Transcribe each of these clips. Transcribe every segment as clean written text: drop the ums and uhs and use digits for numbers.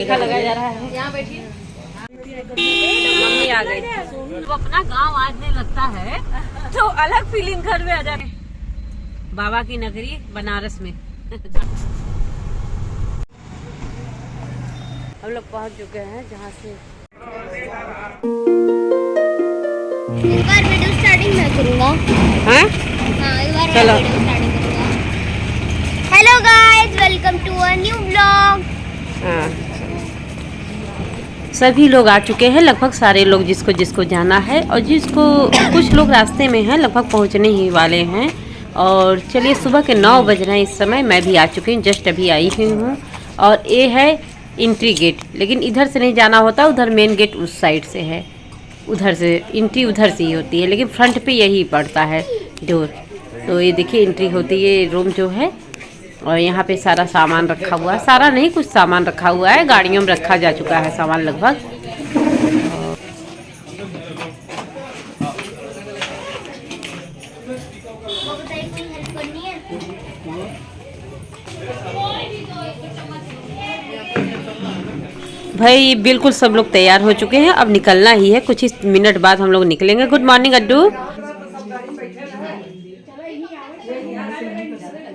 टीका लगाया जा रहा है। यहाँ बैठिए। मम्मी आ गई। तो अपना गांव आज नहीं लगता है तो अलग फीलिंग घर में आ जाती है। बाबा की नगरी बनारस में हम लोग पहुंच चुके हैं जहाँ से एक बार वीडियो स्टार्टिंग मैं करूँगा। हाँ एक बार चलो। वीडियो स्टार्टिंग करूँगा। Hello guys, welcome to a new vlog. हाँ सभी लोग आ चुके हैं, लगभग सारे लोग जिसको जिसको जाना है और जिसको कुछ लोग रास्ते में हैं, लगभग पहुंचने ही वाले हैं। और चलिए सुबह के 9 बज रहे हैं इस समय। मैं भी आ चुकी हूँ, जस्ट अभी आई हुई हूँ। और ये है एंट्री गेट, लेकिन इधर से नहीं जाना होता, उधर मेन गेट उस साइड से है। उधर से एंट्री उधर से ही होती है, लेकिन फ्रंट पे यही पड़ता है डोर। तो ये देखिए एंट्री होती है रूम जो है। और यहाँ पे सारा सामान रखा हुआ है, सारा नहीं कुछ सामान रखा हुआ है, गाड़ियों में रखा जा चुका है सामान लगभग। भाई बिल्कुल सब लोग तैयार हो चुके हैं, अब निकलना ही है, कुछ ही मिनट बाद हम लोग निकलेंगे। Good morning Addu.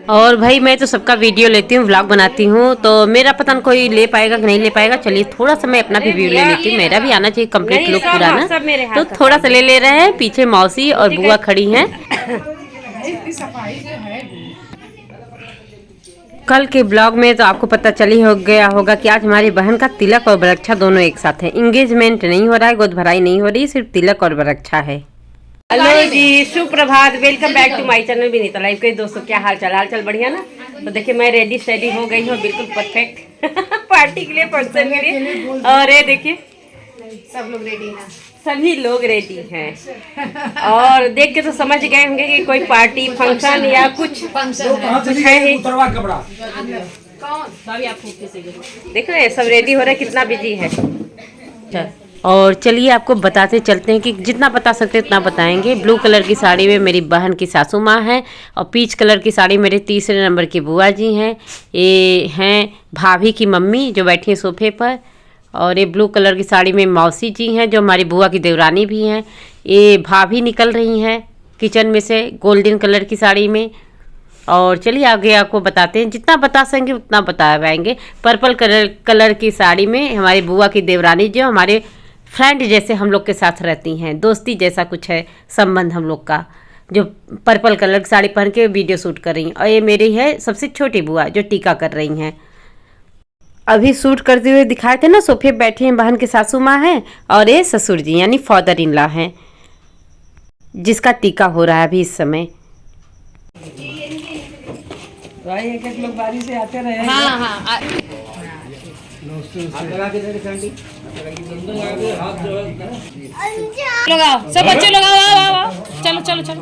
और भाई मैं तो सबका वीडियो लेती हूँ, व्लॉग बनाती हूँ, तो मेरा पता नहीं कोई ले पाएगा कि नहीं ले पाएगा। चलिए थोड़ा सा मैं अपना भी वीडियो ले लेती हूँ, मेरा भी आना चाहिए कंप्लीट लुक पूरा ना। तो थोड़ा सा ले रहे हैं। पीछे मौसी और बुआ खड़ी हैं। कल के ब्लॉग में तो आपको पता चली हो गया होगा कि आज हमारी बहन का तिलक और बरक्षा दोनों एक साथ है। इंगेजमेंट नहीं हो रहा है, गोद भराई नहीं हो रही, सिर्फ तिलक और बरक्षा है। हेलो जी, सुप्रभात, welcome back to my channel Vinita life के। दोस्तों क्या हाल चाल बढ़िया ना। तो देखिए मैं रेडी शेडी हो गई हूँ, बिल्कुल परफेक्ट पार्टी के लिए, फंक्शन के लिए। और ये देखिए सब लोग रेडी हैं, सभी लोग रेडी हैं। और देख के तो समझ गए होंगे कि कोई पार्टी फंक्शन या कुछ है ही। देखो ये सब रेडी हो रहे हैं, कितना बिजी है। और चलिए आपको बताते चलते हैं कि जितना बता सकते उतना बताएंगे। ब्लू कलर की साड़ी में मेरी बहन की सासू माँ है और पीच कलर की साड़ी मेरे तीसरे नंबर की बुआ जी हैं। ये हैं भाभी की मम्मी जो बैठी हैं सोफे पर। और ये ब्लू कलर की साड़ी में मौसी जी हैं जो हमारी बुआ की देवरानी भी हैं। ये भाभी निकल रही हैं किचन में से गोल्डन कलर की साड़ी में। और चलिए आगे आपको बताते हैं, जितना बता सकेंगे उतना बता पाएंगे। पर्पल कलर की साड़ी में हमारी बुआ की देवरानी जो हमारे फ्रेंड जैसे हम लोग के साथ रहती हैं, दोस्ती जैसा कुछ है संबंध हम लोग का, जो पर्पल कलर की साड़ी पहन के वीडियो शूट कर रही हैं। और ये मेरी है सबसे छोटी बुआ जो टीका कर रही हैं। अभी शूट करते हुए दिखाए थे ना, सोफे बैठी हैं, बहन की सासू माँ हैं और ये ससुर जी यानी फादर इन लॉ हैं, जिसका टीका हो रहा है अभी इस समय। भाई एक एक लोग बारी से आते रहे। हाँ लगाओ सब बच्चे लगाओ, आओ चलो चलो चलो।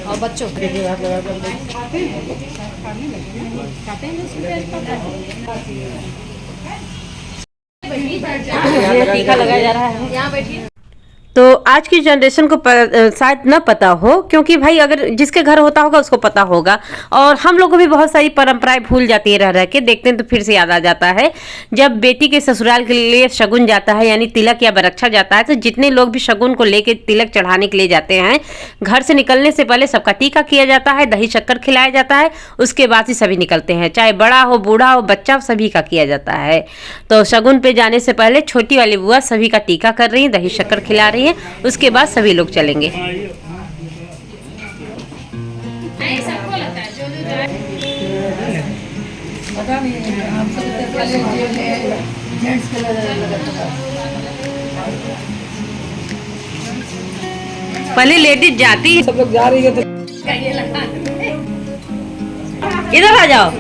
और बच्चों टीका लगाया जा रहा है। यहाँ बैठिए। तो आज की जनरेशन को शायद न पता हो, क्योंकि भाई अगर जिसके घर होता होगा उसको पता होगा। और हम लोग को भी बहुत सारी परंपराएं भूल जाती है, रह के देखते हैं तो फिर से याद आ जाता है। जब बेटी के ससुराल के लिए शगुन जाता है यानी तिलक या बरक्षा जाता है, तो जितने लोग भी शगुन को लेके तिलक चढ़ाने के लिए जाते हैं, घर से निकलने से पहले सबका टीका किया जाता है, दही शक्कर खिलाया जाता है, उसके बाद ही सभी निकलते हैं, चाहे बड़ा हो बूढ़ा हो बच्चा, सभी का किया जाता है। तो शगुन पे जाने से पहले छोटी वाली बुआ सभी का टीका कर रही है, दही शक्कर खिला रही है, उसके बाद सभी लोग चलेंगे। पहले लेडीज जाती है, सब लोग जा रही है तो इधर आ जाओ।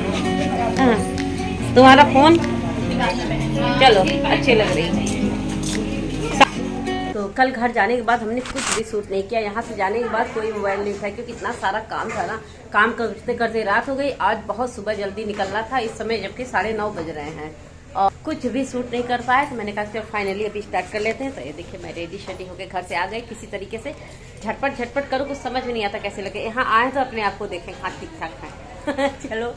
तुम्हारा फोन चलो अच्छी लग रही है। तो कल घर जाने के बाद हमने कुछ भी शूट नहीं किया। यहाँ से जाने के बाद कोई मोबाइल नहीं उठाया, क्योंकि इतना सारा काम था ना, काम करते करते रात हो गई। आज बहुत सुबह जल्दी निकलना था इस समय, जबकि 9:30 बज रहे हैं। और कुछ भी सूट नहीं कर पाया, तो मैंने कहा चलो फाइनली अभी स्टार्ट कर लेते हैं। तो ये देखिए मैं रेडी शेडी होकर घर से आ गई, किसी तरीके से झटपट करूँ, कुछ समझ में नहीं आता कैसे लगे। यहाँ आए तो अपने आप को देखें, हाँ ठीक ठाक है। चलो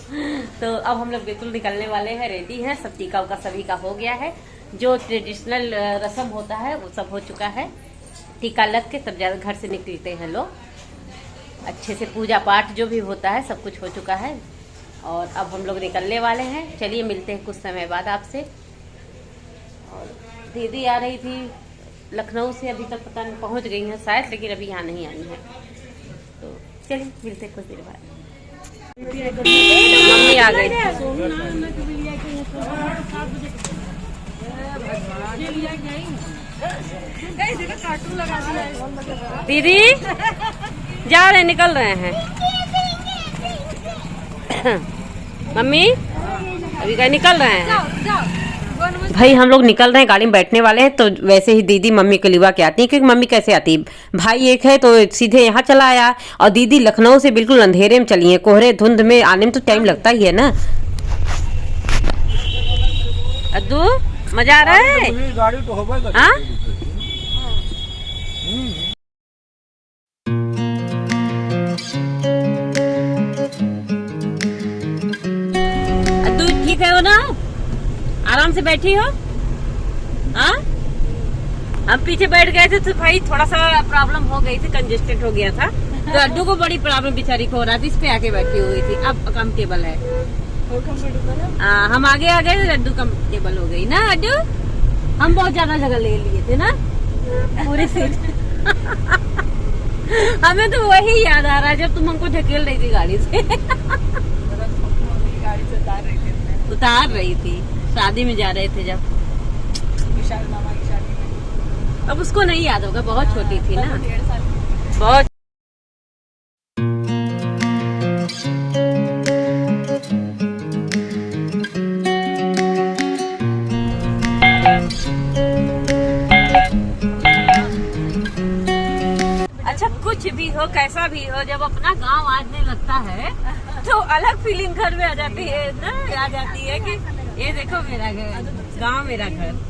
तो अब हम लोग बिल्कुल निकलने वाले हैं, रेडी हैं, सब टीका उका सभी का हो गया है। जो ट्रेडिशनल रस्म होता है वो सब हो चुका है, टीका लग के तब ज़्यादा घर से निकलते हैं लोग। अच्छे से पूजा पाठ जो भी होता है सब कुछ हो चुका है और अब हम लोग निकलने वाले हैं। चलिए मिलते हैं कुछ समय बाद आपसे। और दीदी आ रही थी लखनऊ से, अभी तक पता नहीं पहुंच गई हैं शायद, लेकिन अभी यहाँ नहीं आई है। तो चलिए मिलते हैं कुछ देर बाद। मम्मी आ गई। दीदी जा रहे, निकल रहे हैं। मम्मी अभी कहीं निकल रहे हैं। भाई हम लोग निकल रहे हैं, गाड़ी में बैठने वाले हैं। तो वैसे ही दीदी मम्मी को लिवा के आती है, क्योंकि मम्मी कैसे आती है, भाई एक है तो सीधे यहाँ चला आया, और दीदी लखनऊ से बिल्कुल अंधेरे में चली है, कोहरे धुंध में आने में तो टाइम लगता ही है ना। अद्दू मजा आ रहा है? गाड़ी तो होगा। हाँ अद्दू ठीक है हो ना, आराम से बैठी हो? हाँ हम पीछे बैठ गए थे तो भाई थोड़ा सा प्रॉब्लम हो गई थी, कंजेस्टेड हो गया था, तो अड्डू को बड़ी प्रॉब्लम बेचारी को हो रहा थी, इस पे आके बैठी हुई थी। अब कंफर्टेबल है, हम आगे आ गए तो अड्डू कंफर्टेबल हो गई ना। अड्डू हम बहुत ज्यादा जगह ले लिए थे ना पूरी सीट। हमें तो वही याद आ रहा है जब तुम हमको ढकेल रही थी गाड़ी से। गाड़ी से उतार रही थी, शादी में जा रहे थे जब, विशाल मामा की शादी में। अब उसको नहीं याद होगा, बहुत छोटी थी ना, 1.5 साल की। बहुत। अच्छा कुछ भी हो कैसा भी हो, जब अपना गांव आने लगता है तो अलग फीलिंग घर में आ जाती है ना, आ जाती है कि ये देखो मेरा घर, गांव मेरा घर।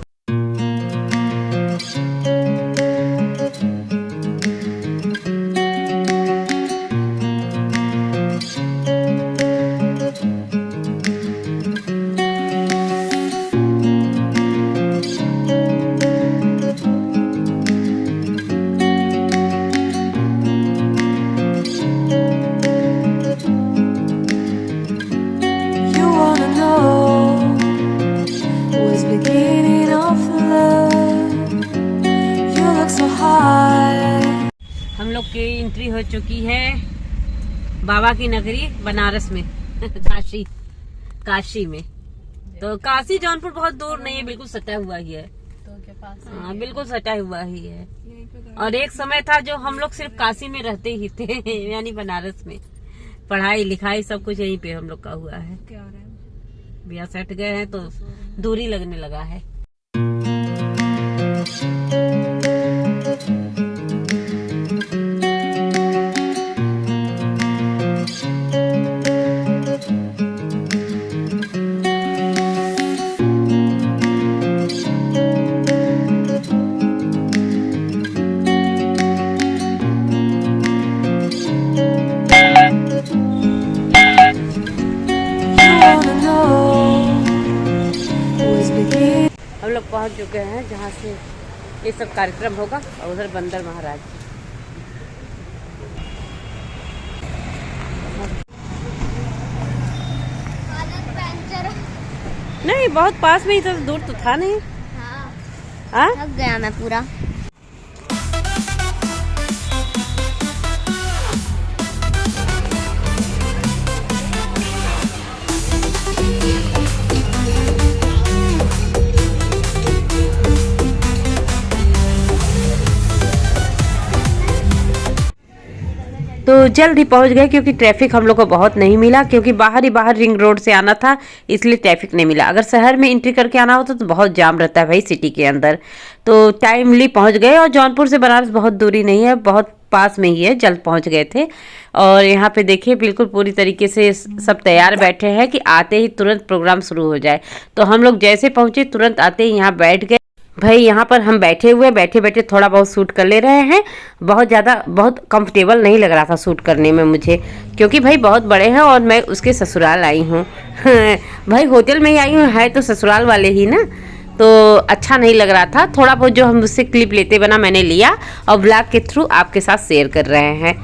हम लोग की एंट्री हो चुकी है बाबा की नगरी बनारस में। काशी में। तो काशी जौनपुर बहुत दूर नहीं है, बिल्कुल सटा हुआ ही है, तो के पास हाँ बिल्कुल सटा हुआ ही है। और एक समय था जो हम लोग सिर्फ काशी में रहते ही थे, यानी बनारस में, पढ़ाई लिखाई सब कुछ यहीं पे हम लोग का हुआ है। क्या हो रहा है? ब्याह सेट गए हैं तो दूरी लगने लगा है। हम लोग पहुंच चुके हैं जहाँ से ये सब कार्यक्रम होगा, और उधर बंदर महाराज। नहीं बहुत पास में ही, तो दूर तो था नहीं। हाँ थक गया मैं पूरा। तो जल्द ही पहुंच गए, क्योंकि ट्रैफिक हम लोग को बहुत नहीं मिला, क्योंकि बाहर ही बाहर रिंग रोड से आना था, इसलिए ट्रैफिक नहीं मिला। अगर शहर में एंट्री करके आना होता तो बहुत जाम रहता है भाई सिटी के अंदर। तो टाइमली पहुंच गए, और जौनपुर से बनारस बहुत दूरी नहीं है, बहुत पास में ही है, जल्द पहुंच गए थे। और यहाँ पे देखिए बिल्कुल पूरी तरीके से सब तैयार बैठे हैं कि आते ही तुरंत प्रोग्राम शुरू हो जाए। तो हम लोग जैसे पहुंचे तुरंत आते ही यहाँ बैठ गए। भाई यहाँ पर हम बैठे बैठे थोड़ा बहुत शूट कर ले रहे हैं। बहुत कंफर्टेबल नहीं लग रहा था शूट करने में मुझे, क्योंकि भाई बहुत बड़े हैं और मैं उसके ससुराल आई हूँ। भाई होटल में ही आई हूँ, है तो ससुराल वाले ही ना, तो अच्छा नहीं लग रहा था। थोड़ा बहुत जो हम उससे क्लिप लेते बना मैंने लिया और ब्लॉग के थ्रू आपके साथ शेयर कर रहे हैं।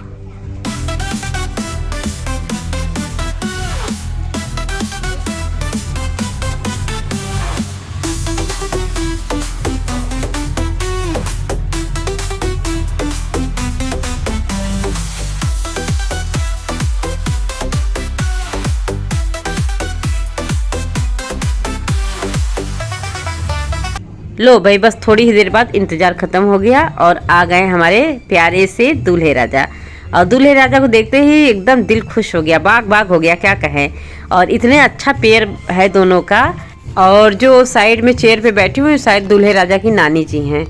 लो भाई बस थोड़ी ही देर बाद इंतज़ार ख़त्म हो गया और आ गए हमारे प्यारे से दूल्हे राजा। और दूल्हे राजा को देखते ही एकदम दिल खुश हो गया, बाग बाग हो गया, क्या कहें। और इतने अच्छा पेयर है दोनों का। और जो साइड में चेयर पे बैठी हुई शायद दूल्हे राजा की नानी जी हैं।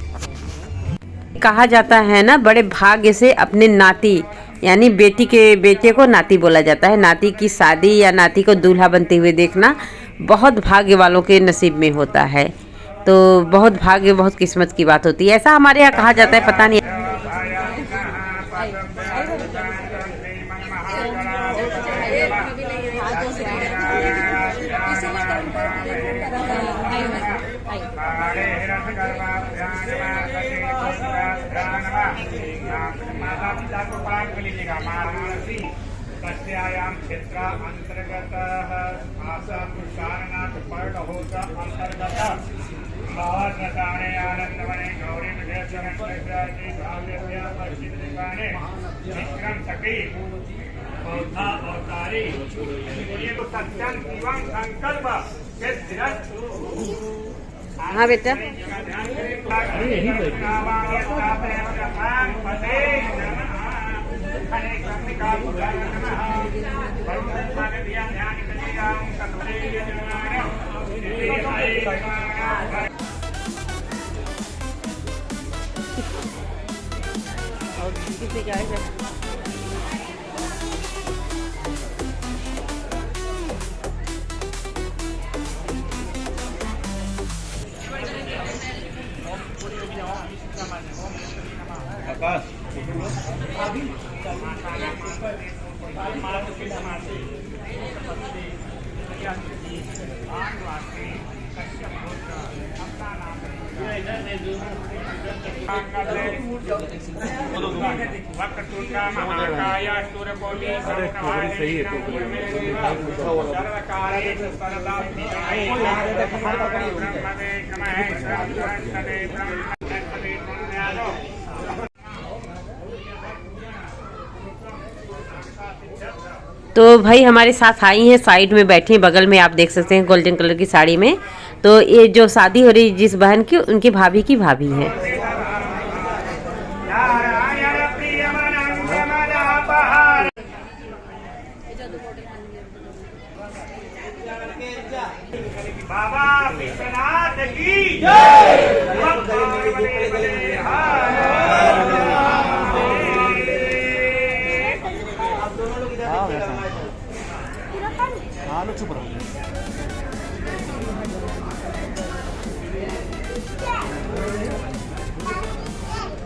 कहा जाता है ना, बड़े भाग्य से अपने नाती यानी बेटी के बेटे को नाती बोला जाता है। नाती की शादी या नाती को दूल्हा बनते हुए देखना बहुत भाग्य वालों के नसीब में होता है। तो बहुत भाग्य, बहुत किस्मत की बात होती है, ऐसा हमारे यहाँ कहा जाता है, पता नहीं। तस्यायां क्षेत्र अंतर्गतः आशा पुरुषारनाथ पर्ण होता अंतर्गत भावरसाणे आनंदवने गौरी विदेशनक्षत्रादि भाव्यस्य पश्चिमदिशाने विक्रम सखी बौद्धा अवतारी ये तो सत्यं शिवं संकल्प के सिरस्त। हाँ बेटा, तो भाई हमारे साथ आई हैं, साइड में बैठी, बगल में आप देख सकते हैं गोल्डन कलर की साड़ी में। तो ये जो शादी हो रही जिस बहन की, उनकी भाभी की भाभी है। बाबा विश्वनाथ की जय।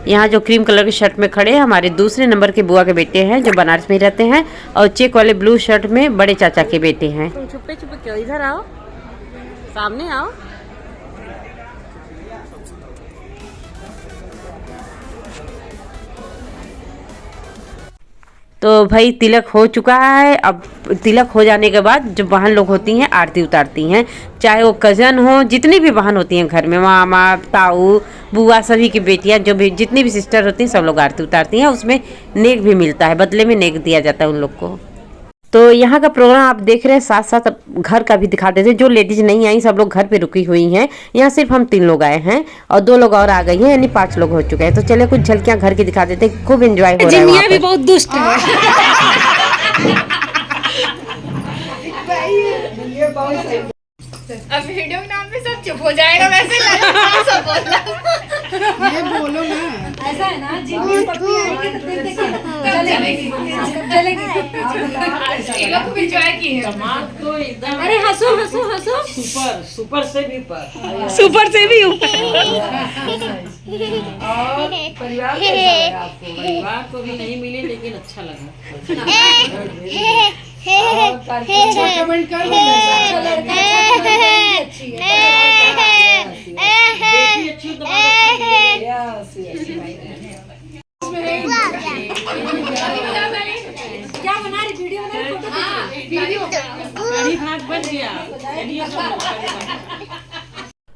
यहाँ जो क्रीम कलर की शर्ट में खड़े हैं हमारे दूसरे नंबर के बुआ के बेटे हैं जो बनारस में रहते हैं, और चेक वाले ब्लू शर्ट में बड़े चाचा के बेटे हैं। तुम छुपे छुपे क्यों, इधर आओ, सामने आओ। तो भाई तिलक हो चुका है। अब तिलक हो जाने के बाद जो बहन लोग होती हैं आरती उतारती हैं, चाहे वो कज़न हो, जितनी भी बहन होती हैं घर में, मामा, ताऊ, बुआ, सभी की बेटियां, जो भी जितनी भी सिस्टर होती हैं सब लोग आरती उतारती हैं। उसमें नेक भी मिलता है, बदले में नेक दिया जाता है उन लोग को। तो यहाँ का प्रोग्राम आप देख रहे हैं, साथ साथ घर का भी दिखा देते हैं। जो लेडीज नहीं आई सब लोग घर पे रुकी हुई हैं। यहाँ सिर्फ हम 3 लोग आए हैं और 2 लोग और आ गई हैं, यानी 5 लोग हो चुके हैं। तो चले कुछ झलकियाँ घर की दिखा देते हैं। खूब एंजॉय हो रहा है वहाँ पे। भी बहुत दुष्ट है। अब वीडियो के नाम पे सब चुप हो जाएगा वैसे सब बोलना ये बोलो ना। ऐसा है ना जिम्मी पप्पी आएगी तो फिर चलेगी ये लोग खूब एंजॉय किए हैं तो एकदम अरे हंसो हंसो हंसो। सुपर सुपर से भी पर। सुपर से भी ऊपर। और परिवार कैसा लगा आपको? परिवार को भी नहीं मिले लेकिन अच्छा लगा। और कमेंट कर बेटी अच्छी तो क्या बना रही वीडियो बना रही भाग बन गया।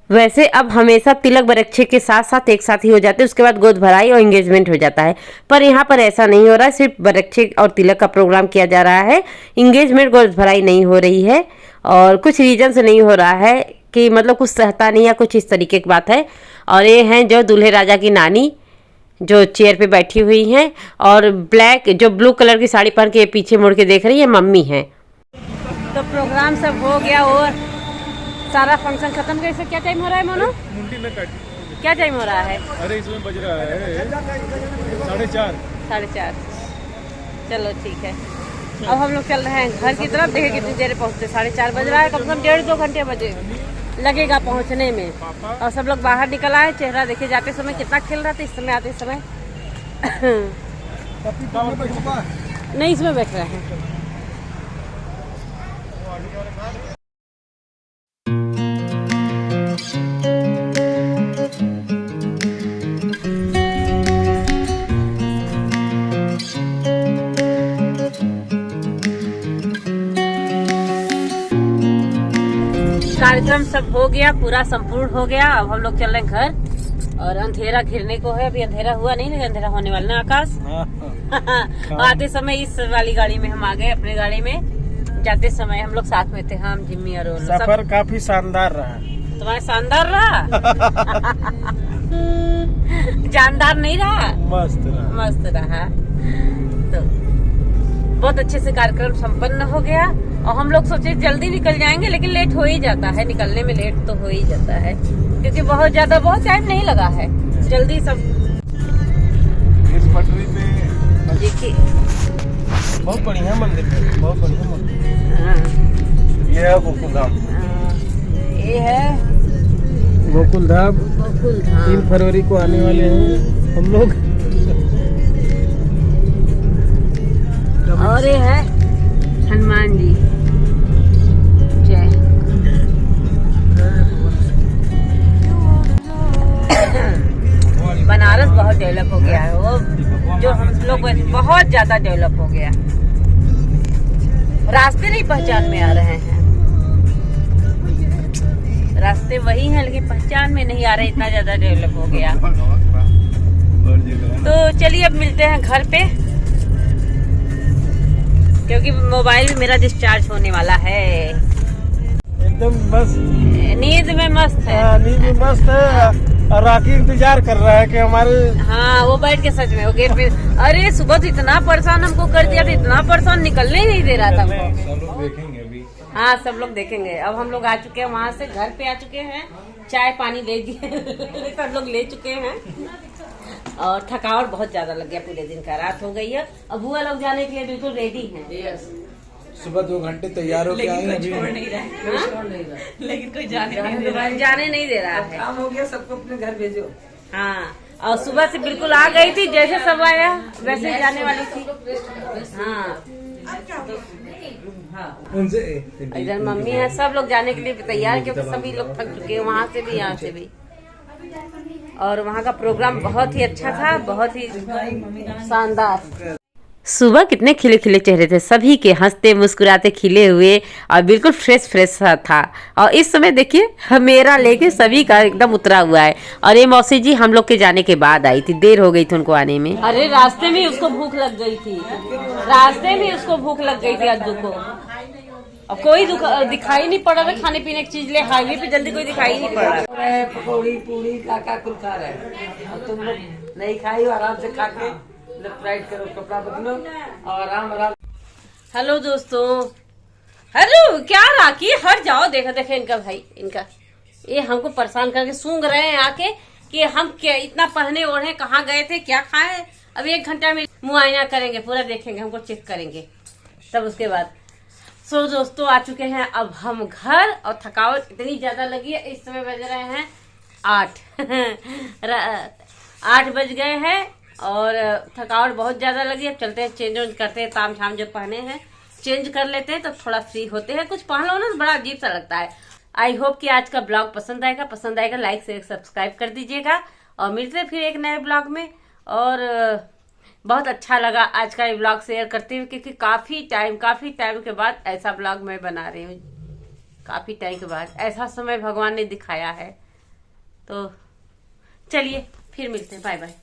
वैसे अब हमेशा तिलक बरच्छे के साथ साथ एक साथ ही हो जाते हैं, उसके बाद गोद भराई और एंगेजमेंट हो जाता है। पर यहाँ पर ऐसा नहीं हो रहा है, सिर्फ बरच्छे और तिलक का प्रोग्राम किया जा रहा है। एंगेजमेंट गोद भराई नहीं हो रही है और कुछ रीजन से नहीं हो रहा है कि मतलब कुछ सहता नहीं या कुछ इस तरीके की बात है। और ये हैं जो दूल्हे राजा की नानी जो चेयर पे बैठी हुई हैं और जो ब्लू कलर की साड़ी पहन के पीछे मुड़ के देख रही है मम्मी हैं। तो प्रोग्राम सब हो गया और सारा फंक्शन खत्म। कैसे क्या टाइम हो रहा है मोनू? मुंडी में काटी। क्या टाइम हो रहा है? अरे इसमें बज रहा है 4:30। 4:30। चलो ठीक है। अब हम लोग चल रहे हैं घर की तरफ। देखे कितनी देर पहुँचते। 4:30 बज रहा है। कम से कम 1.5-2 घंटे बजे लगेगा पहुँचने में। और सब लोग बाहर निकल आए। चेहरा देखे जाते समय कितना खिल रहा था, इस समय आते समय नहीं इसमें बैठ रहे हैं। कार्यक्रम सब हो गया, पूरा संपूर्ण हो गया। अब हम लोग चल रहे हैं घर और अंधेरा घिरने को है। अभी अंधेरा हुआ नहीं, लेकिन अंधेरा होने वाला ना आकाश। आते समय इस वाली गाड़ी में हम आ गए, अपनी गाड़ी में। जाते समय हम लोग साथ में थे, हम जिम्मी और सफर काफी शानदार रहा। तुम्हारा शानदार रहा जानदार नहीं रहा, मस्त रहा। तो बहुत अच्छे से कार्यक्रम संपन्न हो गया और हम लोग सोचे जल्दी निकल जाएंगे, लेकिन लेट हो ही जाता है। निकलने में लेट तो हो ही जाता है क्योंकि बहुत टाइम नहीं लगा है। जल्दी सब इस पटरी पे देखिए, बहुत बढ़िया मंदिर है, बहुत बढ़िया मंदिर। हाँ, ये है गोकुल धाम। ये है गोकुल धाम 3 फरवरी को आने वाले हैं हम लोग। और ये है हनुमान जी। जय बनारस बहुत डेवलप हो गया है। वो जो हम लोग बहुत ज्यादा डेवलप हो गया। रास्ते नहीं पहचान में आ रहे हैं, रास्ते वही हैं लेकिन पहचान में नहीं आ रहे, इतना ज्यादा डेवलप हो गया। तो चलिए अब मिलते हैं घर पे, क्योंकि मोबाइल में मेरा डिस्चार्ज होने वाला है। एकदम बस नींद में मस्त है। नींद में मस्त है और राखी इंतजार कर रहा है कि हमारे। हाँ वो बैठ के सच में वो गेट पे। अरे सुबह तो इतना परेशान हमको कर दिया था, इतना परेशान, निकलने ही नहीं दे रहा था हमको। सब लोग देखेंगे अभी। हाँ सब लोग देखेंगे। अब हम लोग आ चुके हैं वहाँ से, घर पे आ चुके हैं। चाय पानी ले दिए सब लोग ले चुके हैं और थकावट बहुत ज्यादा लग गया पूरे दिन का। रात हो गई है। अब बुआ लोग जाने के लिए बिल्कुल रेडी है। सुबह 2 घंटे तैयार होके आए अभी। लेकिन कोई जाने नहीं दे रहा है। काम हो गया, सबको अपने घर भेजो। हाँ और सुबह से बिल्कुल आ गई थी, जैसे सब आया वैसे ही जाने वाली थी। हाँ उनसे इधर मम्मी है, सब लोग जाने के लिए तैयार, क्योंकि सभी लोग थक चुके हैं, वहाँ से भी यहाँ से भी। और वहाँ का प्रोग्राम बहुत ही अच्छा था, बहुत ही शानदार। सुबह कितने खिले खिले चेहरे थे सभी के, हंसते मुस्कुराते खिले हुए और बिल्कुल फ्रेश फ्रेश था। और इस समय देखिए मेरा लेके सभी का एकदम उतरा हुआ है। और ये मौसी जी हम लोग के जाने के बाद आई थी, देर हो गई थी उनको आने में। अरे रास्ते में उसको भूख लग गई थी, रास्ते में उसको भूख लग गई थी अद्दू को। अब कोई दिखाई नहीं पड़ रहा खाने पीने की चीज ले, हाईवे पे जल्दी कोई दिखाई नहीं पड़ रहा। पकौड़ी पूरी काका कुल खा रहे हैं, तुम लोग नहीं खाई, आराम से खा के लेफ्ट राइट करो, कपड़ा बदलो और आराम। हेलो दोस्तों, अरे क्या राखी, हट जाओ। देखो देखो इनका भाई, इनका ये हमको परेशान करके सूंघ रहे हैं आके कि हम क्या इतना पहने ओढ़े, कहाँ गए थे, क्या खाए। अब 1 घंटा में मुआयना करेंगे, पूरा देखेंगे, हमको चेक करेंगे, तब उसके बाद। सो दोस्तों आ चुके हैं अब हम घर, और थकावट इतनी ज्यादा लगी है। इस समय बज रहे हैं 8 8 बज गए हैं और थकावट बहुत ज्यादा लगी है। अब चलते हैं, चेंज वेंज करते हैं, ताम झाम जो पहने हैं चेंज कर लेते हैं तो थोड़ा फ्री होते हैं। कुछ पहन लो ना तो बड़ा अजीब सा लगता है। आई होप कि आज का ब्लॉग पसंद आएगा, लाइक शेयर सब्सक्राइब कर दीजिएगा और मिलते हैं फिर एक नए ब्लॉग में। और बहुत अच्छा लगा आज का ये ब्लॉग शेयर करते हुए, क्योंकि काफी टाइम के बाद ऐसा ब्लॉग मैं बना रही हूँ। काफी टाइम के बाद ऐसा समय भगवान ने दिखाया है। तो चलिए फिर मिलते हैं, बाय बाय।